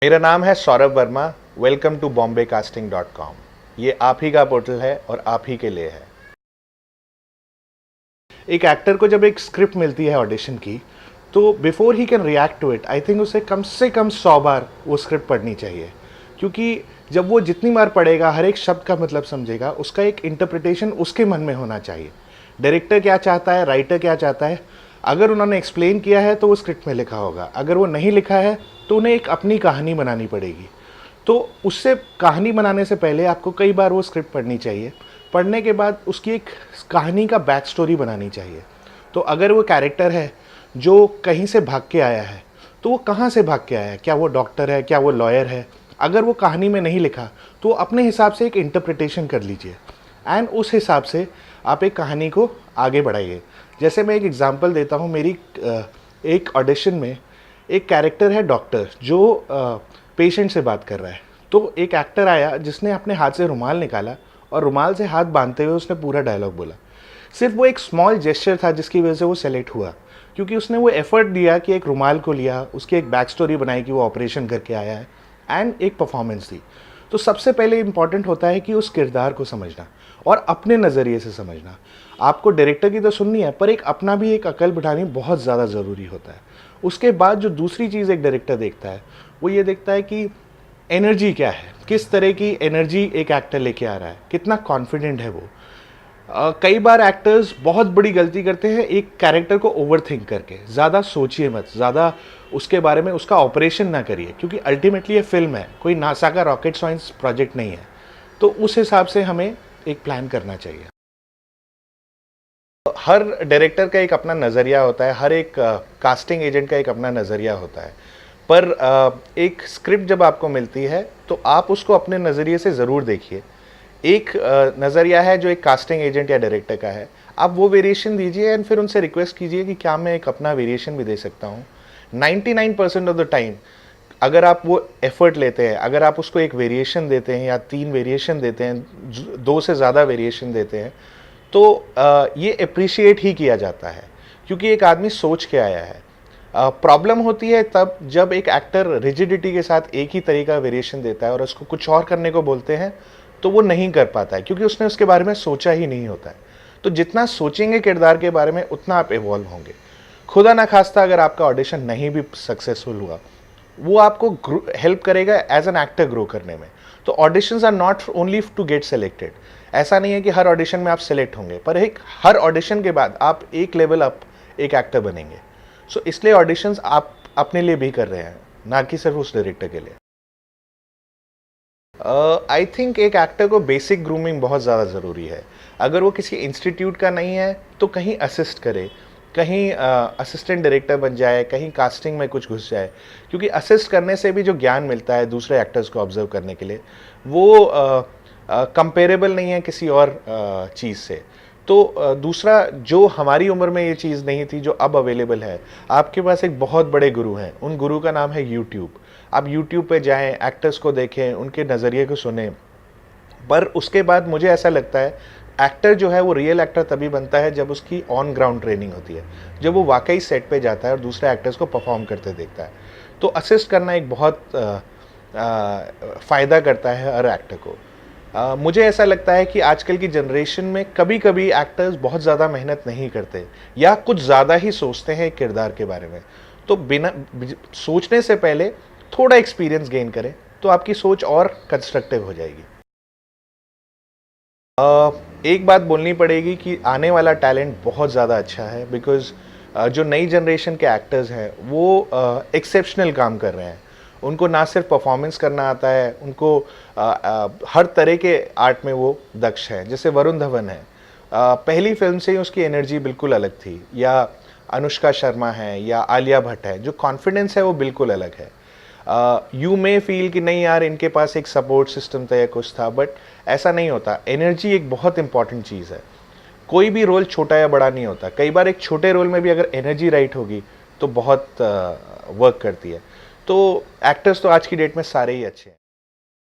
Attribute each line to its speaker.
Speaker 1: मेरा नाम है Saurabh Verma. Welcome to bombay.casting.com। ये आप ही का पोर्टल है और आप ही के लिए है। एक एक्टर को जब एक स्क्रिप्ट मिलती है ऑडिशन की, तो बिफोर ही can react to it, I think उसे कम से कम 100 बार वो स्क्रिप्ट पढ़नी चाहिए। क्योंकि जब वो जितनी बार पढ़ेगा, हर एक शब्द का मतलब समझेगा, उसका एक इंटरप्रिटेशन उसके मन में होना चाहिए। डायरेक्टर क्या चाहता है, राइटर क्या चाहता है, अगर उन्होंने एक्सप्लेन किया है तो वो स्क्रिप्ट में लिखा होगा। अगर वो नहीं लिखा है तो उन्हें एक अपनी कहानी बनानी पड़ेगी। तो उससे कहानी बनाने से पहले आपको कई बार वो स्क्रिप्ट पढ़नी चाहिए। पढ़ने के बाद उसकी एक कहानी का बैक स्टोरी बनानी चाहिए। तो अगर वो कैरेक्टर है जो कहीं से भाग के आया है, तो वो कहाँ से भाग के आया है, क्या वो डॉक्टर है, क्या वो लॉयर है। अगर वो कहानी में नहीं लिखा तो अपने हिसाब से एक इंटरप्रिटेशन कर लीजिए एंड उस हिसाब से आप एक कहानी को आगे बढ़ाइए। जैसे मैं एक एग्जांपल देता हूँ, मेरी एक ऑडिशन में एक कैरेक्टर है डॉक्टर जो पेशेंट से बात कर रहा है। तो एक एक्टर आया जिसने अपने हाथ से रुमाल निकाला और रुमाल से हाथ बांधते हुए उसने पूरा डायलॉग बोला। सिर्फ वो एक स्मॉल जेस्चर था जिसकी वजह से वो सेलेक्ट हुआ, क्योंकि उसने वो एफर्ट दिया कि एक रुमाल को लिया, उसकी एक बैक स्टोरी बनाई कि वो ऑपरेशन करके आया है एंड एक परफॉर्मेंस दी। तो सबसे पहले इंपॉर्टेंट होता है कि उस किरदार को समझना और अपने नज़रिए से समझना। आपको डायरेक्टर की तो सुननी है, पर एक अपना भी एक अकल बिठानी बहुत ज़्यादा ज़रूरी होता है। उसके बाद जो दूसरी चीज़ एक डायरेक्टर देखता है, वो ये देखता है कि एनर्जी क्या है, किस तरह की एनर्जी एक एक्टर लेके आ रहा है, कितना कॉन्फिडेंट है वो। कई बार एक्टर्स बहुत बड़ी गलती करते हैं एक कैरेक्टर को ओवरथिंक करके। ज़्यादा सोचिए मत, ज़्यादा उसके बारे में उसका ऑपरेशन ना करिए, क्योंकि अल्टीमेटली ये फिल्म है, कोई नासा का रॉकेट साइंस प्रोजेक्ट नहीं है। तो उस हिसाब से हमें एक प्लान करना चाहिए। हर डायरेक्टर का एक अपना नज़रिया होता है, हर एक कास्टिंग एजेंट का एक अपना नज़रिया होता है। पर एक स्क्रिप्ट जब आपको मिलती है तो आप उसको अपने नज़रिए से ज़रूर देखिए। एक नज़रिया है जो एक कास्टिंग एजेंट या डायरेक्टर का है, आप वो वेरिएशन दीजिए एंड फिर उनसे रिक्वेस्ट कीजिए कि क्या मैं एक अपना वेरिएशन भी दे सकता हूँ। 99% ऑफ द टाइम अगर आप वो एफर्ट लेते हैं, अगर आप उसको एक वेरिएशन देते हैं या 3 वेरिएशन देते हैं, 2 से ज़्यादा वेरिएशन देते हैं, तो ये अप्रिशिएट ही किया जाता है, क्योंकि एक आदमी सोच के आया है। प्रॉब्लम होती है तब जब एक एक्टर रिजिडिटी के साथ एक ही तरीका वेरिएशन देता है और उसको कुछ और करने को बोलते हैं तो वो नहीं कर पाता है, क्योंकि उसने उसके बारे में सोचा ही नहीं होता है। तो जितना सोचेंगे किरदार के बारे में, उतना आप इवॉल्व होंगे। खुदा ना खास्ता अगर आपका ऑडिशन नहीं भी सक्सेसफुल हुआ, वो आपको हेल्प करेगा एज एन एक्टर ग्रो करने में। तो auditions are not only to get selected. ऐसा नहीं है कि हर ऑडिशन में आप सेलेक्ट होंगे, पर एक हर ऑडिशन के बाद आप एक लेवल अप एक एक्टर बनेंगे। सो इसलिए ऑडिशंस आप अपने लिए भी कर रहे हैं, ना कि सिर्फ उस डायरेक्टर के लिए। आई थिंक एक एक्टर को बेसिक ग्रूमिंग बहुत ज़्यादा ज़रूरी है। अगर वो किसी इंस्टीट्यूट का नहीं है तो कहीं असिस्ट करे, कहीं असिस्टेंट डायरेक्टर बन जाए, कहीं कास्टिंग में कुछ घुस जाए, क्योंकि असिस्ट करने से भी जो ज्ञान मिलता है दूसरे एक्टर्स को ऑब्जर्व करने के लिए, वो कंपेरेबल नहीं है किसी और चीज़ से। तो दूसरा, जो हमारी उम्र में ये चीज़ नहीं थी जो अब अवेलेबल है, आपके पास एक बहुत बड़े गुरु हैं, उन गुरु का नाम है यूट्यूब। आप यूट्यूब पे जाएं, एक्टर्स को देखें, उनके नज़रिए को सुने। पर उसके बाद मुझे ऐसा लगता है एक्टर जो है वो रियल एक्टर तभी बनता है जब उसकी ऑन ग्राउंड ट्रेनिंग होती है, जब वो वाकई सेट पे जाता है और दूसरे एक्टर्स को परफॉर्म करते देखता है। तो असिस्ट करना एक बहुत फ़ायदा करता है हर एक्टर को। मुझे ऐसा लगता है कि आजकल की जनरेशन में कभी कभी एक्टर्स बहुत ज़्यादा मेहनत नहीं करते या कुछ ज़्यादा ही सोचते हैं एक किरदार के बारे में। तो बिना सोचने से पहले थोड़ा एक्सपीरियंस गेन करें तो आपकी सोच और कंस्ट्रक्टिव हो जाएगी। एक बात बोलनी पड़ेगी कि आने वाला टैलेंट बहुत ज़्यादा अच्छा है, बिकॉज़ जो नई जनरेशन के एक्टर्स हैं वो एक्सेप्शनल काम कर रहे हैं। उनको ना सिर्फ परफॉर्मेंस करना आता है, उनको हर तरह के आर्ट में वो दक्ष हैं। जैसे वरुण धवन है, पहली फिल्म से ही उसकी एनर्जी बिल्कुल अलग थी, या अनुष्का शर्मा है, या आलिया भट्ट है, जो कॉन्फिडेंस है वो बिल्कुल अलग है। यू मे फील कि नहीं यार इनके पास एक सपोर्ट सिस्टम था या कुछ था, बट ऐसा नहीं होता। एनर्जी एक बहुत इंपॉर्टेंट चीज़ है। कोई भी रोल छोटा या बड़ा नहीं होता। कई बार एक छोटे रोल में भी अगर एनर्जी राइट होगी तो बहुत वर्क करती है। तो एक्टर्स तो आज की डेट में सारे ही अच्छे हैं।